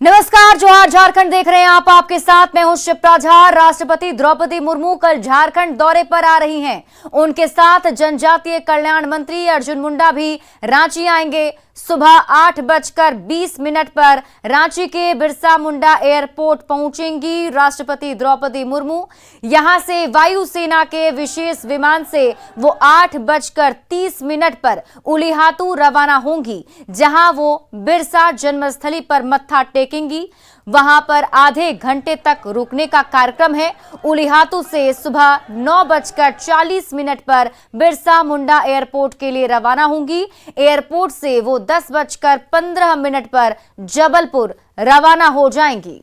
नमस्कार, जोहार झारखंड देख रहे हैं आप। आपके साथ मैं हूं शिप्रा झा। राष्ट्रपति द्रौपदी मुर्मू कल झारखंड दौरे पर आ रही हैं। उनके साथ जनजातीय कल्याण मंत्री अर्जुन मुंडा भी रांची आएंगे। सुबह 8:20 पर रांची के बिरसा मुंडा एयरपोर्ट पहुंचेंगी राष्ट्रपति द्रौपदी मुर्मू। यहां से वायुसेना के विशेष विमान से वो 8:30 पर उलिहातू रवाना होंगी, जहां वो बिरसा जन्मस्थली पर मत्था टेकेंगी। वहां पर आधे घंटे तक रुकने का कार्यक्रम है। उलिहातू से सुबह 9:40 पर बिरसा मुंडा एयरपोर्ट के लिए रवाना होंगी। एयरपोर्ट से वो 10:15 पर जबलपुर रवाना हो जाएंगी।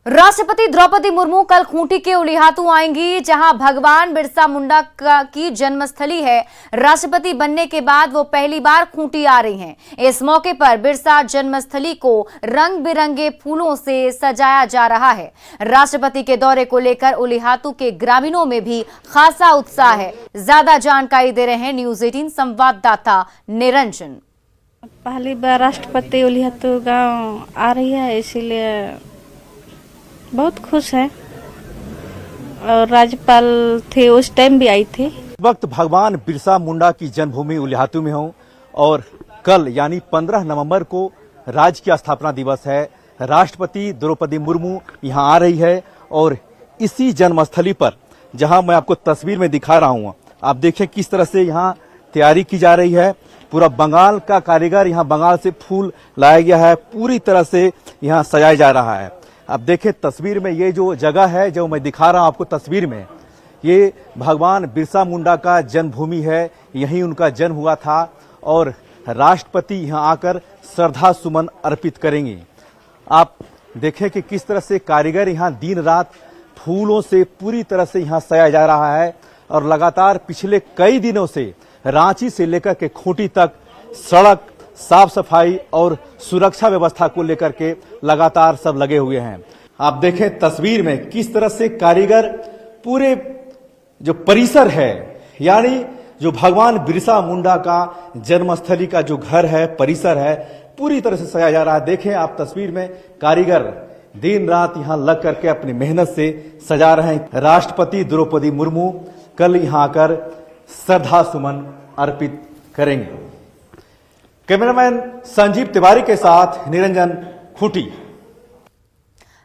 राष्ट्रपति द्रौपदी मुर्मू कल खूंटी के उलिहातू आएंगी, जहां भगवान बिरसा मुंडा की जन्मस्थली है। राष्ट्रपति बनने के बाद वो पहली बार खूंटी आ रही हैं। इस मौके पर बिरसा जन्मस्थली को रंग बिरंगे फूलों से सजाया जा रहा है। राष्ट्रपति के दौरे को लेकर उलिहातू के ग्रामीणों में भी खासा उत्साह है। ज्यादा जानकारी दे रहे हैं न्यूज 18 संवाददाता निरंजन। पहली बार राष्ट्रपति उलिहातू गांव आ रही है, इसीलिए बहुत खुश है। और राज्यपाल थे, उस टाइम भी आई थी। इस वक्त भगवान बिरसा मुंडा की जन्मभूमि उलिहातू में हूँ और कल यानी 15 नवंबर को राज्य की स्थापना दिवस है। राष्ट्रपति द्रौपदी मुर्मू यहाँ आ रही है और इसी जन्मस्थली पर, जहाँ मैं आपको तस्वीर में दिखा रहा हूँ, आप देखें किस तरह से यहाँ तैयारी की जा रही है। पूरा बंगाल का कारीगर, यहाँ बंगाल से फूल लाया गया है, पूरी तरह से यहाँ सजाया जा रहा है। अब देखें तस्वीर में ये जो जगह है, जो मैं दिखा रहा हूं आपको तस्वीर में, ये भगवान बिरसा मुंडा का जन्मभूमि है। यहीं उनका जन्म हुआ था और राष्ट्रपति यहां आकर श्रद्धा सुमन अर्पित करेंगे। आप देखें कि किस तरह से कारीगर यहां दिन रात फूलों से पूरी तरह से यहां सजाया जा रहा है। और लगातार पिछले कई दिनों से रांची से लेकर के खूंटी तक सड़क साफ सफाई और सुरक्षा व्यवस्था को लेकर के लगातार सब लगे हुए हैं। आप देखें तस्वीर में किस तरह से कारीगर पूरे जो परिसर है, यानी जो भगवान बिरसा मुंडा का जन्मस्थली का जो घर है, परिसर है, पूरी तरह से सजाया जा रहा है। देखें आप तस्वीर में कारीगर दिन रात यहां लग करके अपनी मेहनत से सजा रहे हैं। राष्ट्रपति द्रौपदी मुर्मू कल यहां आकर श्रद्धा सुमन अर्पित करेंगे। कैमरामैन संजीव तिवारी के साथ निरंजन, खूंटी।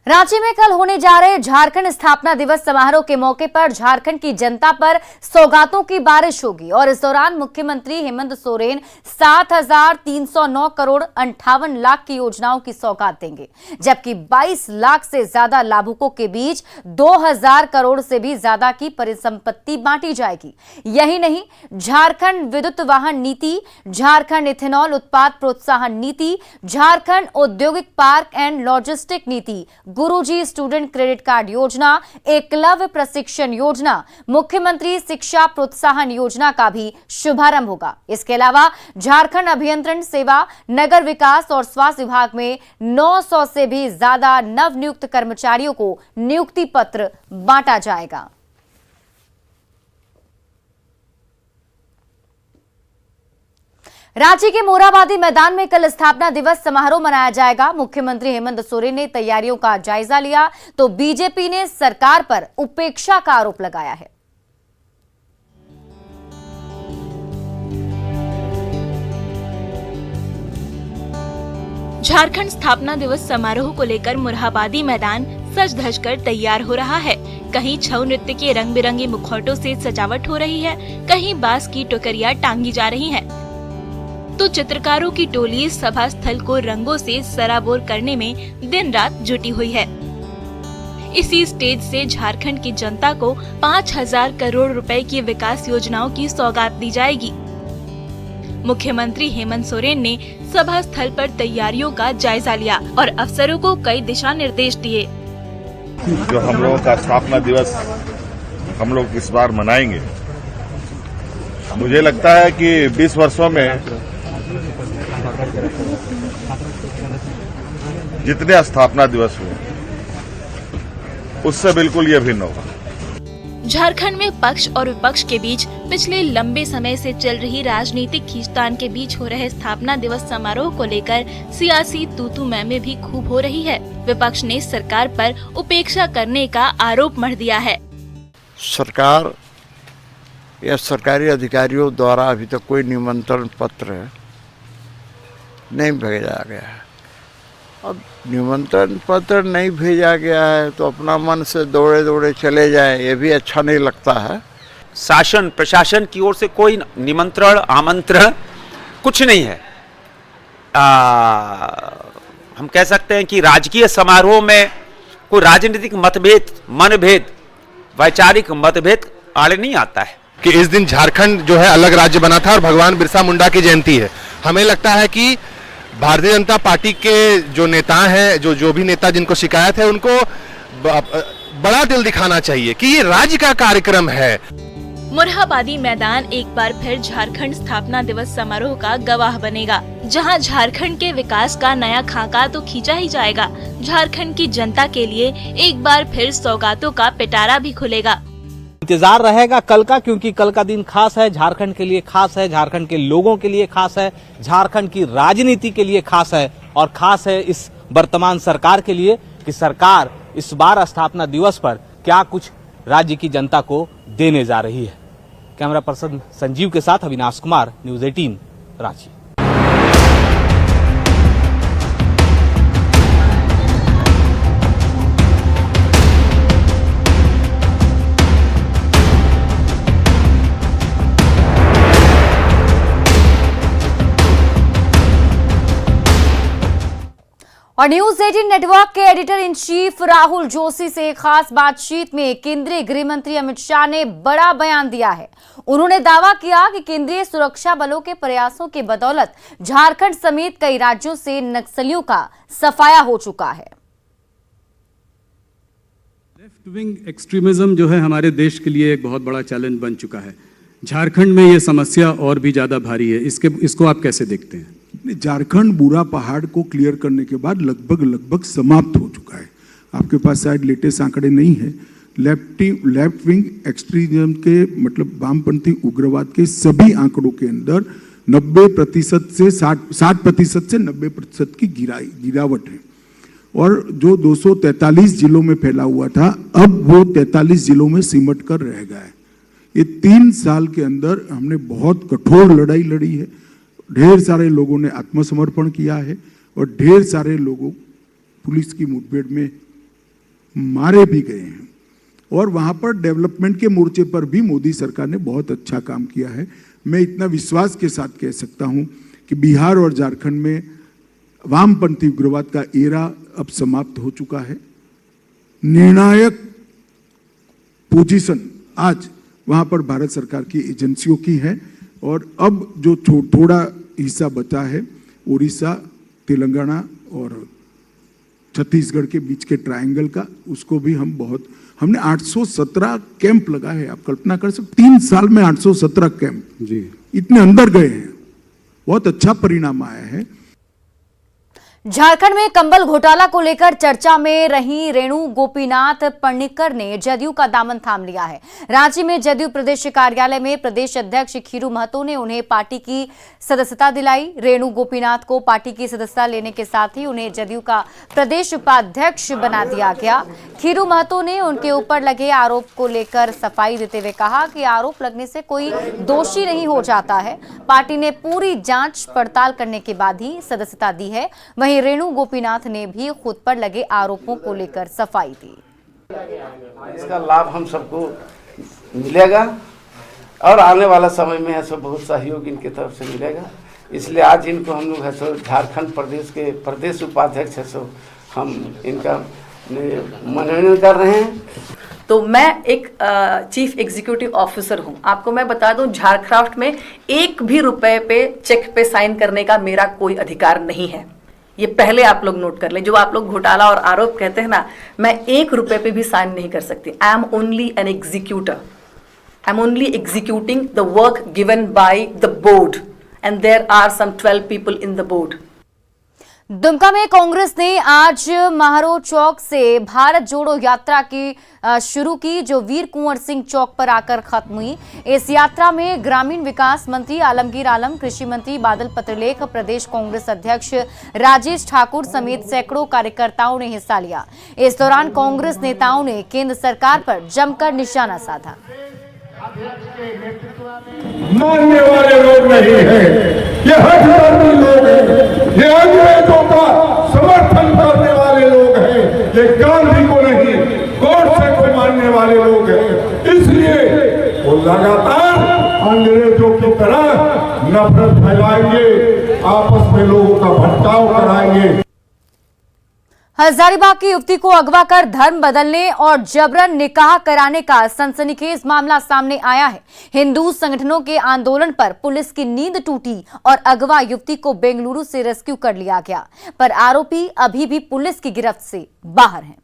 रांची में कल होने जा रहे झारखंड स्थापना दिवस समारोह के मौके पर झारखंड की जनता पर सौगातों की बारिश होगी और इस दौरान मुख्यमंत्री हेमंत सोरेन 7,309 करोड़ 58 लाख की योजनाओं की सौगात देंगे, जबकि 22 लाख से ज्यादा लाभुकों के बीच 2,000 करोड़ से भी ज्यादा की परिसंपत्ति बांटी जाएगी। यही नहीं, झारखंड विद्युत वाहन नीति, झारखंड इथेनॉल उत्पाद प्रोत्साहन नीति, झारखंड औद्योगिक पार्क एंड लॉजिस्टिक नीति, गुरुजी स्टूडेंट क्रेडिट कार्ड योजना, एकलव्य प्रशिक्षण योजना, मुख्यमंत्री शिक्षा प्रोत्साहन योजना का भी शुभारंभ होगा। इसके अलावा झारखंड अभियंत्रण सेवा, नगर विकास और स्वास्थ्य विभाग में 900 से भी ज्यादा नवनियुक्त कर्मचारियों को नियुक्ति पत्र बांटा जाएगा। रांची के मोरहाबादी मैदान में कल स्थापना दिवस समारोह मनाया जाएगा। मुख्यमंत्री हेमंत सोरेन ने तैयारियों का जायजा लिया तो बीजेपी ने सरकार पर उपेक्षा का आरोप लगाया है। झारखंड स्थापना दिवस समारोह को लेकर मोरहाबादी मैदान सज धज कर तैयार हो रहा है। कहीं छऊ नृत्य के रंग बिरंगे मुखौटों से सजावट हो रही है, कहीं बांस की टोकरियां टांगी जा रही हैं। तो चित्रकारों की टोली सभा स्थल को रंगों से सराबोर करने में दिन रात जुटी हुई है। इसी स्टेज से झारखंड की जनता को 5,000 करोड़ रुपए की विकास योजनाओं की सौगात दी जाएगी। मुख्यमंत्री हेमंत सोरेन ने सभा स्थल पर तैयारियों का जायजा लिया और अफसरों को कई दिशा निर्देश दिए। जो हम लोगों का स्थापना दिवस हम लोग इस बार मनाएंगे, मुझे लगता है कि 20 वर्षों में जितने स्थापना दिवस हुए उससे बिल्कुल ये भिन्न होगा। झारखंड में पक्ष और विपक्ष के बीच पिछले लंबे समय से चल रही राजनीतिक खींचतान के बीच हो रहे स्थापना दिवस समारोह को लेकर सियासी तू-तू मैं भी खूब हो रही है। विपक्ष ने सरकार पर उपेक्षा करने का आरोप मढ़ दिया है। सरकार या सरकारी अधिकारियों द्वारा अभी तक कोई निमंत्रण पत्र नहीं भेजा गया है। अब निमंत्रण पत्र नहीं भेजा गया है तो अपना मन से दौड़े दौड़े चले जाए, ये भी अच्छा नहीं लगता है। शासन प्रशासन की ओर से कोई निमंत्रण आमंत्रण कुछ नहीं है। हम कह सकते हैं कि राजकीय समारोह में कोई राजनीतिक मतभेद, मनभेद, वैचारिक मतभेद आड़े नहीं आता है कि इस दिन झारखंड जो है अलग राज्य बना था और भगवान बिरसा मुंडा की जयंती है। हमें लगता है कि भारतीय जनता पार्टी के जो नेता हैं, जो भी नेता जिनको शिकायत है, उनको बड़ा दिल दिखाना चाहिए कि ये राज्य का कार्यक्रम है। मुरहाबादी मैदान एक बार फिर झारखंड स्थापना दिवस समारोह का गवाह बनेगा, जहां झारखंड के विकास का नया खाका तो खींचा ही जाएगा। झारखंड की जनता के लिए एक बार फिर सौगातों का पिटारा भी खुलेगा। इंतजार रहेगा कल का, क्योंकि कल का दिन खास है, झारखंड के लिए खास है, झारखंड के लोगों के लिए खास है, झारखंड की राजनीति के लिए खास है और खास है इस वर्तमान सरकार के लिए कि सरकार इस बार स्थापना दिवस पर क्या कुछ राज्य की जनता को देने जा रही है। कैमरा पर्सन संजीव के साथ अविनाश कुमार, न्यूज़ 18 रांची। और न्यूज 18 नेटवर्क के editor in chief Rahul Joshi से खास बातचीत में केंद्रीय गृह मंत्री अमित शाह ने बड़ा बयान दिया है। उन्होंने दावा किया कि केंद्रीय सुरक्षा बलों के प्रयासों की बदौलत झारखंड समेत कई राज्यों से नक्सलियों का सफाया हो चुका है। लेफ्ट विंग एक्सट्रीमिज्म जो है हमारे देश के लिए एक बहुत बड़ा चैलेंज बन चुका है। झारखंड में ये समस्या और भी ज्यादा भारी है। इसको आप कैसे देखते हैं? झारखंड बुरा पहाड़ को क्लियर करने के बाद लगभग समाप्त हो चुका है। आपके पास शायद लेटेस्ट आंकड़े नहीं है। लेफ्ट विंग एक्सट्रीमिज्म के मतलब वामपंथी उग्रवाद के सभी आंकड़ों के अंदर 90% से 60% से 90% की गिरावट है। और जो 243 जिलों में फैला हुआ था, अब वो 43 जिलों में सिमट कर रह गया है। ये 3 साल के अंदर हमने बहुत कठोर लड़ाई लड़ी है। ढेर सारे लोगों ने आत्मसमर्पण किया है और ढेर सारे लोगों पुलिस की मुठभेड़ में मारे भी गए हैं। और वहां पर डेवलपमेंट के मोर्चे पर भी मोदी सरकार ने बहुत अच्छा काम किया है। मैं इतना विश्वास के साथ कह सकता हूं कि बिहार और झारखंड में वामपंथी उग्रवाद का एरा अब समाप्त हो चुका है। निर्णायक पोजीशन आज वहां पर भारत सरकार की एजेंसियों की है और अब जो थोड़ा हिस्सा बचा है, उड़ीसा, तेलंगाना और छत्तीसगढ़ के बीच के ट्रायंगल का, उसको भी हमने 817 कैंप लगाए हैं। आप कल्पना कर सकते 3 साल में 817 कैंप जी इतने अंदर गए हैं। बहुत अच्छा परिणाम आया है। झारखंड में कंबल घोटाला को लेकर चर्चा में रही रेणु गोपीनाथ पणिक्कर ने जदयू का दामन थाम लिया है। रांची में जदयू प्रदेश कार्यालय में प्रदेश अध्यक्ष खीरू महतो ने उन्हें पार्टी की सदस्यता दिलाई। रेणु गोपीनाथ को पार्टी की सदस्यता लेने के साथ ही उन्हें जदयू का प्रदेश उपाध्यक्ष बना दिया गया। खीरू महतो ने उनके ऊपर लगे आरोप को लेकर सफाई देते हुए कहा कि आरोप लगने से कोई दोषी नहीं हो जाता है। पार्टी ने पूरी जांच पड़ताल करने के बाद ही सदस्यता दी है। वहीं रेणु गोपीनाथ ने भी खुद पर लगे आरोपों को लेकर सफाई दी। इसका लाभ हम सबको मिलेगा और आने वाला समय में ऐसा बहुत सहयोग इनके तरफ से मिलेगा। इसलिए आज इनको हम लोग है झारखंड प्रदेश के प्रदेश उपाध्यक्ष है हम इनका मनोनयन कर रहे हैं। तो मैं एक चीफ एग्जीक्यूटिव ऑफिसर हूं। आपको मैं बता दूं, झारखंड में 1 भी रुपए पे चेक पे साइन करने का मेरा कोई अधिकार नहीं है। ये पहले आप लोग नोट कर लें। जो आप लोग घोटाला और आरोप कहते हैं ना, मैं 1 रुपए पे भी साइन नहीं कर सकती। I am only an executor. I am only executing the work given by the board and there are some 12 people in the board. Dumka में कांग्रेस ने आज महारो चौक से भारत जोड़ो यात्रा की शुरू की, जो वीर कुंवर सिंह चौक पर आकर खत्म हुई। इस यात्रा में ग्रामीण विकास मंत्री आलमगीर आलम, कृषि मंत्री बादल पत्रलेख, प्रदेश कांग्रेस अध्यक्ष राजेश ठाकुर समेत सैकड़ों कार्यकर्ताओं ने हिस्सा लिया। इस दौरान कांग्रेस नेताओं ने केंद्र सरकार पर जमकर निशाना साधा। मानने वाले लोग नहीं है, ये हठधर्मी लोग हैं, ये अंग्रेजों का समर्थन करने वाले लोग हैं, ये गांधी को नहीं गोडसे को मानने वाले लोग हैं। इसलिए वो लगातार अंग्रेजों की तरह नफरत फैलाएंगे, आपस में लोगों का भटकाव कराएंगे। हजारीबाग की युवती को अगवा कर धर्म बदलने और जबरन निकाह कराने का सनसनीखेज मामला सामने आया है। हिंदू संगठनों के आंदोलन पर पुलिस की नींद टूटी और अगवा युवती को बेंगलुरु से रेस्क्यू कर लिया गया, पर आरोपी अभी भी पुलिस की गिरफ्त से बाहर हैं।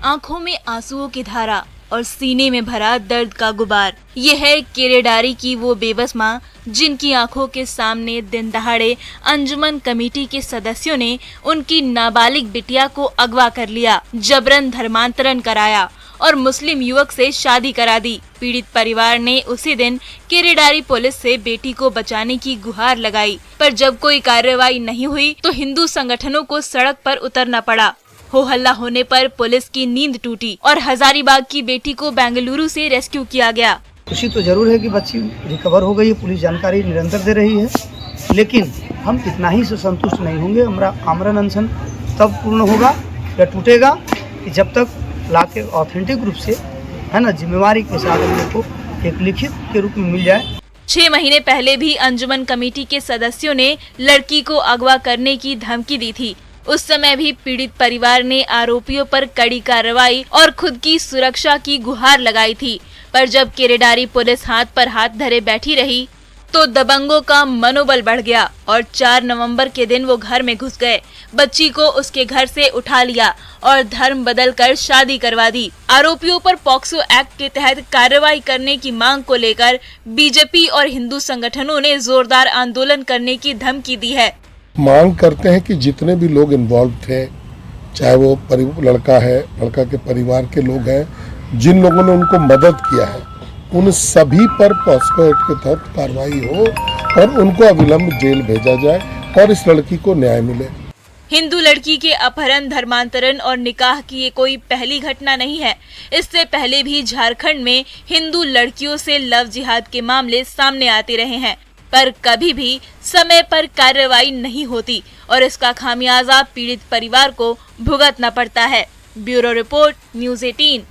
आंखों में आंसुओं की धारा और सीने में भरा दर्द का गुबार। ये है केरेडारी की वो बेबस माँ जिनकी आंखों के सामने दिन दहाड़े अंजुमन कमेटी के सदस्यों ने उनकी नाबालिग बिटिया को अगवा कर लिया, जबरन धर्मांतरण कराया और मुस्लिम युवक से शादी करा दी। पीड़ित परिवार ने उसी दिन केरेडारी पुलिस से बेटी को बचाने की गुहार लगाई, पर जब कोई कार्रवाई नहीं हुई तो हिंदू संगठनों को सड़क पर उतरना पड़ा। हो हल्ला होने पर पुलिस की नींद टूटी और हजारीबाग की बेटी को बेंगलुरु से रेस्क्यू किया गया। खुशी तो जरूर है कि बच्ची रिकवर हो गई है, पुलिस जानकारी निरंतर दे रही है, लेकिन हम इतना ही से संतुष्ट नहीं होंगे। हमारा आमरण अनशन तब पूर्ण होगा या टूटेगा कि जब तक ला के ऑथेंटिक रूप से, है ना, जिम्मेवारी के साथ हम लोग को एक लिखित के रूप में मिल जाए। 6 महीने पहले भी अंजुमन कमेटी के सदस्यों ने लड़की को अगवा करने की धमकी दी थी। उस समय भी पीड़ित परिवार ने आरोपियों पर कड़ी कार्रवाई और खुद की सुरक्षा की गुहार लगाई थी, पर जब केरेडारी पुलिस हाथ पर हाथ धरे बैठी रही तो दबंगों का मनोबल बढ़ गया और 4 नवंबर के दिन वो घर में घुस गए, बच्ची को उसके घर से उठा लिया और धर्म बदलकर शादी करवा दी। आरोपियों पर पॉक्सो एक्ट के तहत कार्रवाई करने की मांग को लेकर बीजेपी और हिंदू संगठनों ने जोरदार आंदोलन करने की धमकी दी है। मांग करते हैं कि जितने भी लोग इन्वॉल्व थे, चाहे वो लड़का है, लड़का के परिवार के लोग हैं, जिन लोगों ने उनको मदद किया है, उन सभी पर पॉक्सो एक्ट के तहत कार्रवाई हो और उनको अविलंब जेल भेजा जाए और इस लड़की को न्याय मिले। हिंदू लड़की के अपहरण, धर्मांतरण और निकाह की ये कोई पहली घटना नहीं है। इससे पहले भी झारखंड में हिंदू लड़कियों से लव जिहाद के मामले सामने आते रहे हैं, पर कभी भी समय पर कार्रवाई नहीं होती और इसका खामियाजा पीड़ित परिवार को भुगतना पड़ता है। Bureau report, news 18।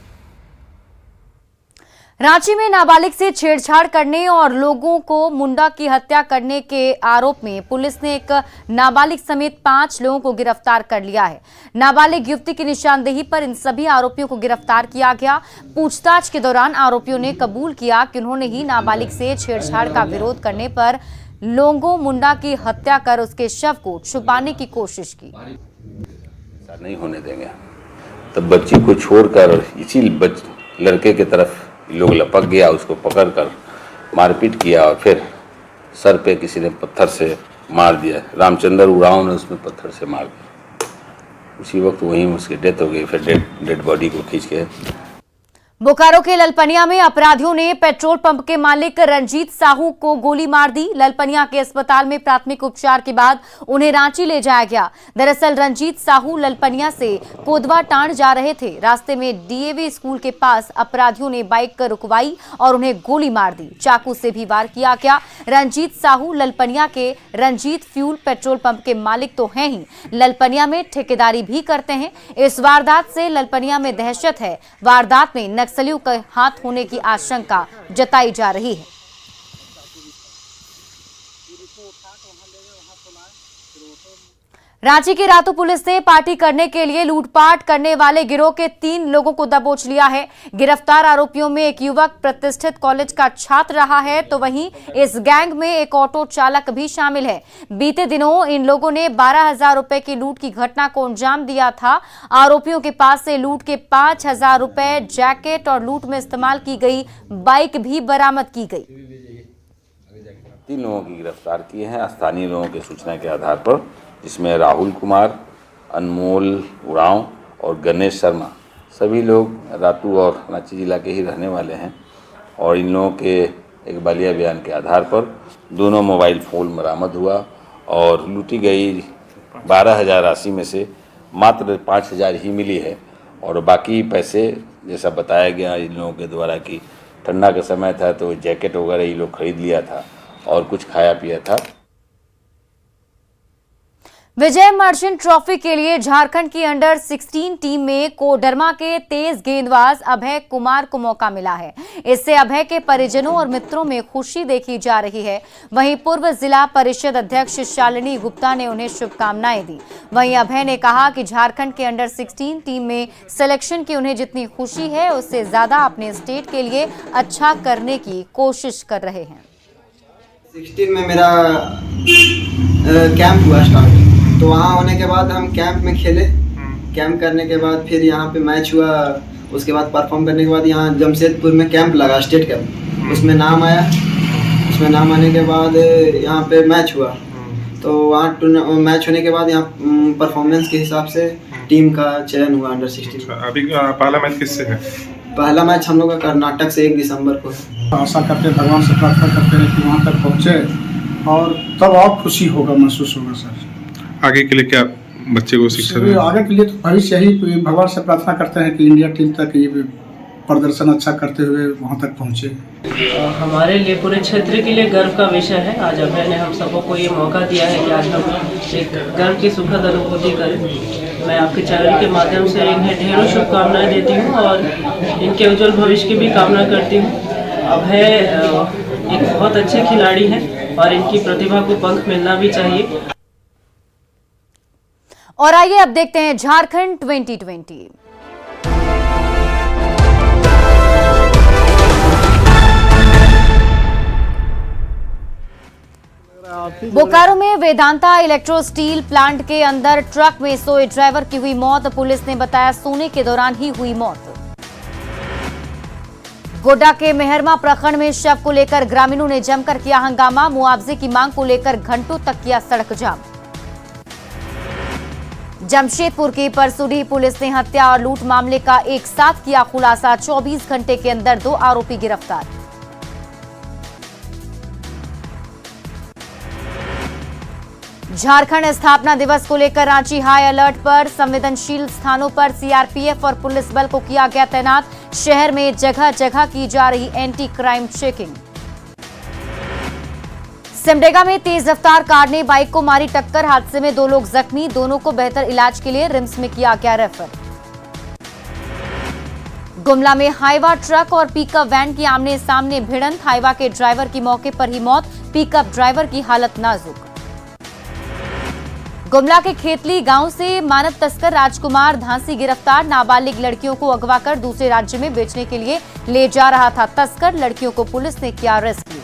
रांची में नाबालिग से छेड़छाड़ करने और लोगों को मुंडा की हत्या करने के आरोप में पुलिस ने एक नाबालिग समेत 5 लोगों को गिरफ्तार कर लिया है। नाबालिग युवती की निशानदेही पर इन सभी आरोपियों को गिरफ्तार किया गया। पूछताछ के दौरान आरोपियों ने कबूल किया कि उन्होंने ही नाबालिग से छेड़छाड़ का विरोध करने पर लोंगो मुंडा की हत्या कर उसके शव को छुपाने की कोशिश की। नहीं होने देंगे, तब बच्ची को छोड़कर इसी लड़के की तरफ लोग लपक गया, उसको पकड़कर मारपीट किया और फिर सर पे किसी ने पत्थर से मार दिया। रामचंद्र उरांव ने उसमें पत्थर से मार दिया। उसी वक्त वहीं उसकी डेथ हो गई। फिर डेड बॉडी को खींच के बोकारो के ललपनिया में अपराधियों ने पेट्रोल पंप के मालिक रंजीत साहू को गोली मार दी। ललपनिया के अस्पताल में प्राथमिक उपचार के बाद उन्हें रांची ले जाया गया। दरअसल रंजीत साहू ललपनिया से कोदवा टांड जा रहे थे। रास्ते में डीएवी स्कूल के पास अपराधियों ने बाइक रुकवाई और उन्हें गोली मार दी। चाकू से भी वार किया गया। रंजीत साहू ललपनिया के रंजीत फ्यूल पेट्रोल पंप के मालिक तो हैं ही, ललपनिया में ठेकेदारी भी करते हैं। इस वारदात से ललपनिया में दहशत है। वारदात में नक्सलियों के हाथ होने की आशंका जताई जा रही है। रांची की रातू पुलिस ने पार्टी करने के लिए लूटपाट करने वाले गिरोह के 3 लोगों को दबोच लिया है। गिरफ्तार आरोपियों में एक युवक प्रतिष्ठित कॉलेज का छात्र रहा है, तो वहीं इस गैंग में एक ऑटो चालक भी शामिल है। बीते दिनों इन लोगों ने 12,000 रुपए की लूट की घटना को अंजाम दिया था। आरोपियों के पास से लूट के 5,000 रुपए, जैकेट और लूट में इस्तेमाल की गई बाइक भी बरामद की गई। 3 लोगों की गिरफ्तार किए हैं स्थानीय लोगों की सूचना के आधार पर, जिसमें राहुल कुमार, अनमोल उरांव और गणेश शर्मा, सभी लोग रातू और रांची जिला के ही रहने वाले हैं। और इन लोगों के एक बलिया बयान के आधार पर दोनों मोबाइल फ़ोन बरामद हुआ और लूटी गई 12,000 राशि में से मात्र 5,000 ही मिली है। और बाकी पैसे जैसा बताया गया इन लोगों के द्वारा कि ठंडा का समय था तो जैकेट वगैरह ये लोग खरीद लिया था और कुछ खाया पिया था। विजय मर्चेंट ट्रॉफी के लिए झारखंड की अंडर 16 टीम में कोडरमा के तेज गेंदबाज अभय कुमार को मौका मिला है। इससे अभय के परिजनों और मित्रों में खुशी देखी जा रही है। वहीं पूर्व जिला परिषद अध्यक्ष शालिनी गुप्ता ने उन्हें शुभकामनाएं दी। वहीं अभय ने कहा कि झारखंड के अंडर 16 टीम में सिलेक्शन की उन्हें जितनी खुशी है उससे ज्यादा अपने स्टेट के लिए अच्छा करने की कोशिश कर रहे हैं। 16 में मेरा कैंप हुआ स्टार्ट, तो वहाँ होने के बाद हम कैंप में खेले। कैंप करने के बाद फिर यहाँ पे मैच हुआ, उसके बाद परफॉर्म करने के बाद यहाँ जमशेदपुर में कैंप लगा, स्टेट कैंप, उसमें नाम आया। उसमें नाम आने के बाद यहाँ पे मैच हुआ, तो वहाँ मैच होने के बाद यहाँ परफॉर्मेंस के हिसाब से टीम का चयन हुआ अंडर 16। अभी पहला मैच किससे है? पहला मैच हम लोग का कर्नाटक से 1 दिसंबर को है। आशा करते भगवान से प्रार्थना करते हैं कि वहाँ तक पहुँचे और तब और खुशी होगा, महसूस होगा सर। आगे के लिए क्या बच्चे को शिक्षा दें? आगे के लिए तो भविष्य ही भगवान से प्रार्थना करते हैं कि इंडिया टीम तक ये प्रदर्शन अच्छा करते हुए वहाँ तक पहुँचे। हमारे लिए, पूरे क्षेत्र के लिए गर्व का विषय है। आज अभय ने हम सबों को ये मौका दिया है कि आज हम एक गर्व की सुखद अनुभूति करें। मैं आपके चैनल के माध्यम से इन्हें ढेरों शुभकामनाएं देती हूँ और इनके उज्जवल भविष्य की भी कामना करती हूँ। अभय एक बहुत अच्छे खिलाड़ी हैं और इनकी प्रतिभा को पंख मिलना भी चाहिए। और आइए अब देखते हैं झारखंड 2020। बोकारो में वेदांता इलेक्ट्रो स्टील प्लांट के अंदर ट्रक में सोए ड्राइवर की हुई मौत। पुलिस ने बताया सोने के दौरान ही हुई मौत। गोड्डा के मेहरमा प्रखंड में शव को लेकर ग्रामीणों ने जमकर किया हंगामा। मुआवजे की मांग को लेकर घंटों तक किया सड़क जाम। जमशेदपुर की परसुडी पुलिस ने हत्या और लूट मामले का एक साथ किया खुलासा। 24 घंटे के अंदर 2 आरोपी गिरफ्तार। झारखंड स्थापना दिवस को लेकर रांची हाई अलर्ट पर। संवेदनशील स्थानों पर सीआरपीएफ और पुलिस बल को किया गया तैनात। शहर में जगह जगह की जा रही एंटी क्राइम चेकिंग। सिमडेगा में तेज रफ्तार कार ने बाइक को मारी टक्कर। हादसे में 2 लोग जख्मी। दोनों को बेहतर इलाज के लिए रिम्स में किया गया रेफर। गुमला में हाईवा ट्रक और पिकअप वैन की आमने सामने भिड़ंत। हाईवा के ड्राइवर की मौके पर ही मौत। पिकअप ड्राइवर की हालत नाजुक। गुमला के खेतली गांव से मानव तस्कर राजकुमार धांसी गिरफ्तार। नाबालिग लड़कियों को अगवा कर दूसरे राज्य में बेचने के लिए ले जा रहा था तस्कर। लड़कियों को पुलिस ने किया रेस्क्यू।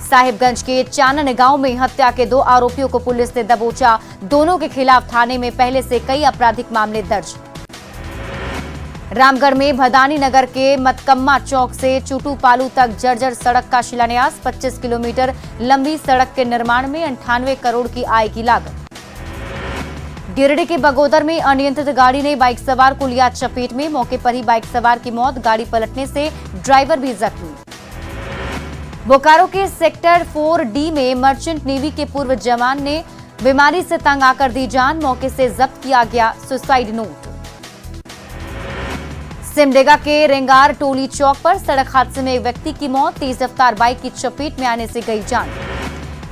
साहिबगंज के चानन गांव में हत्या के 2 आरोपियों को पुलिस ने दबोचा। दोनों के खिलाफ थाने में पहले से कई आपराधिक मामले दर्ज। रामगढ़ में भदानी नगर के मतकम्मा चौक से चूटू पालू तक जर्जर सड़क का शिलान्यास। 25 किलोमीटर लंबी सड़क के निर्माण में 98 करोड़ की आएगी लागत। गिरिडीह के बगोदर में अनियंत्रित गाड़ी ने बाइक सवार को लिया चपेट में। मौके पर ही बाइक सवार की मौत। गाड़ी पलटने से ड्राइवर भी जख्मी। बोकारो के सेक्टर 4D में मर्चेंट नेवी के पूर्व जवान ने बीमारी से तंग आकर दी जान। मौके से जब्त किया गया सुसाइड नोट। सिमडेगा के रेंगार टोली चौक पर सड़क हादसे में एक व्यक्ति की मौत। तेज रफ्तार बाइक की चपेट में आने से गई जान।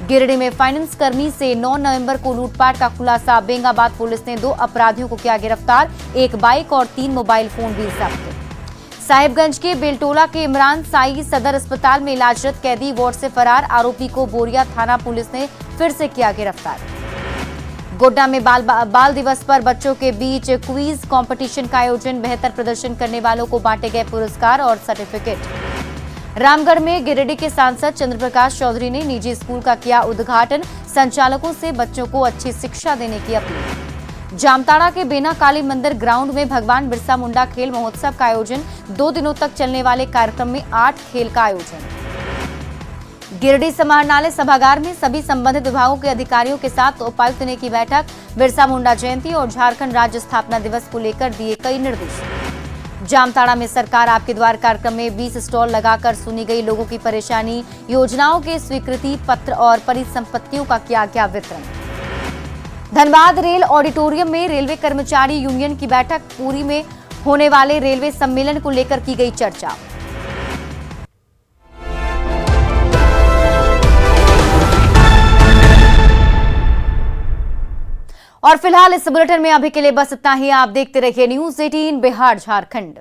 गिरिडीह में फाइनेंस कर्मी से 9 नवंबर को लूटपाट का खुलासा। बेंगाबाद पुलिस ने 2 अपराधियों को किया गिरफ्तार। 1 बाइक और 3 मोबाइल फोन भी जब्त। साहिबगंज के बेलटोला के इमरान साई सदर अस्पताल में इलाजरत कैदी वार्ड से फरार। आरोपी को बोरिया थाना पुलिस ने फिर से किया गिरफ्तार। गोड्डा में बाल दिवस पर बच्चों के बीच क्विज कंपटीशन का आयोजन। बेहतर प्रदर्शन करने वालों को बांटे गए पुरस्कार और सर्टिफिकेट। रामगढ़ में गिरिडीह के सांसद चंद्र प्रकाश चौधरी ने निजी स्कूल का किया उद्घाटन। संचालकों से बच्चों को अच्छी शिक्षा देने की अपील। जामताड़ा के बेना काली मंदिर ग्राउंड में भगवान बिरसा मुंडा खेल महोत्सव का आयोजन। 2 दिनों तक चलने वाले कार्यक्रम में 8 खेल का आयोजन। गिरिडीह समाहरणालय सभागार में सभी संबंधित विभागों के अधिकारियों के साथ उपायुक्त ने की बैठक। बिरसा मुंडा जयंती और झारखंड राज्य स्थापना दिवस को लेकर दिए कई निर्देश। जामताड़ा में सरकार आपके द्वार कार्यक्रम में 20 स्टॉल लगाकर सुनी गई लोगों की परेशानी। योजनाओं के स्वीकृति पत्र और परिसंपत्तियों का किया गया वितरण। धनबाद रेल ऑडिटोरियम में रेलवे कर्मचारी यूनियन की बैठक। पुरी में होने वाले रेलवे सम्मेलन को लेकर की गई चर्चा। और फिलहाल इस बुलेटिन में अभी के लिए बस इतना ही। आप देखते रहिए न्यूज़ 18 बिहार झारखंड।